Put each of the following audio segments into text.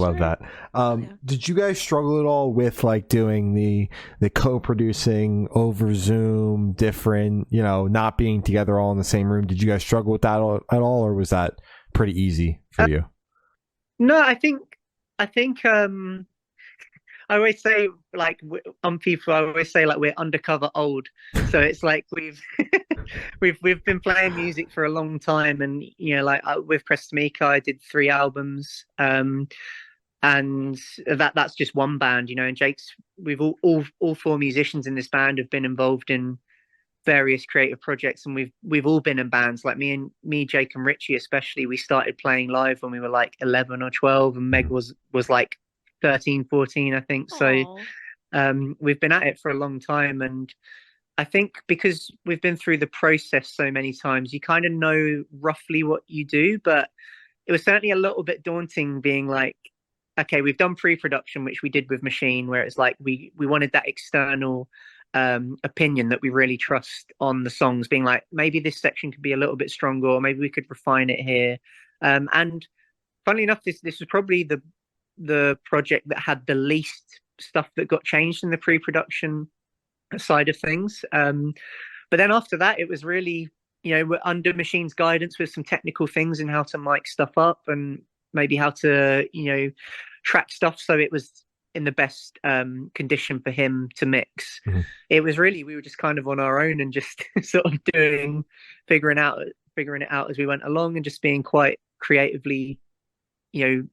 Love Sure. that. Oh yeah. Did you guys struggle at all with like doing the co-producing over Zoom, different, not being together all in the same room? Did you guys struggle with that at all, or was that pretty easy for you? No, I think I always say like on people. I always say like we're undercover old. So it's like we've we've been playing music for a long time, and like with Prestamika, I did 3 albums, and that's just one band, and Jake's. We've all four musicians in this band have been involved in various creative projects, and we've all been in bands. Like me, Jake, and Richie especially. We started playing live when we were like 11 or 12, and Meg Mhm. was like 13, 14, I think. So Oh. we've been at it for a long time, and I think because we've been through the process so many times, you kind of know roughly what you do. But it was certainly a little bit daunting being like, okay, we've done pre-production, which we did with Machine, where it's like we wanted that external opinion that we really trust on the songs, being like, maybe this section could be a little bit stronger, or maybe we could refine it here. And funnily enough, this was probably the project that had the least stuff that got changed in the pre-production side of things. But then after that, it was really, we're under Machine's guidance with some technical things and how to mic stuff up and maybe how to, track stuff so it was in the best condition for him to mix. Mhm. It was really, we were just kind of on our own and just sort of figuring it out as we went along and just being quite creatively, you know,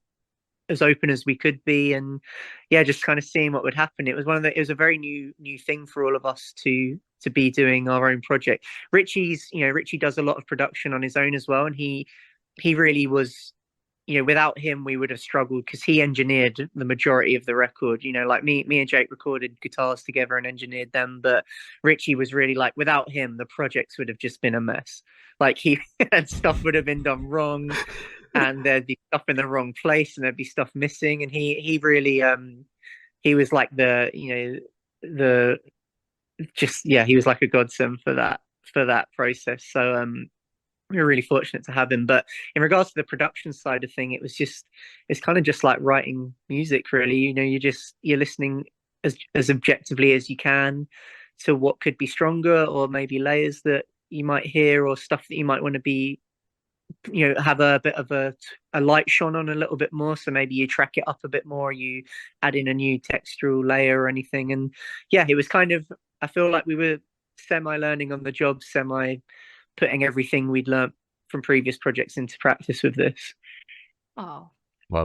as open as we could be, and yeah, just kind of seeing what would happen. It was a very new thing for all of us to be doing our own project. Richie does a lot of production on his own as well, and he really was, without him we would have struggled because he engineered the majority of the record. Like me and Jake recorded guitars together and engineered them, but Richie was really like, without him the projects would have just been a mess. Like he and stuff would have been done wrong, and there'd be stuff in the wrong place and there'd be stuff missing, and he really he was like the just yeah, he was like a godsend for that process. So we were really fortunate to have him. But in regards to the production side of thing, it's kind of just like writing music really. You're listening as objectively as you can to what could be stronger, or maybe layers that you might hear, or stuff that you might want to be, have a bit of a light shone on a little bit more, so maybe you track it up a bit more, you add in a new textural layer or anything. And yeah, it was kind of, I feel like we were semi learning on the job, semi putting everything we'd learnt from previous projects into practice with this. Oh,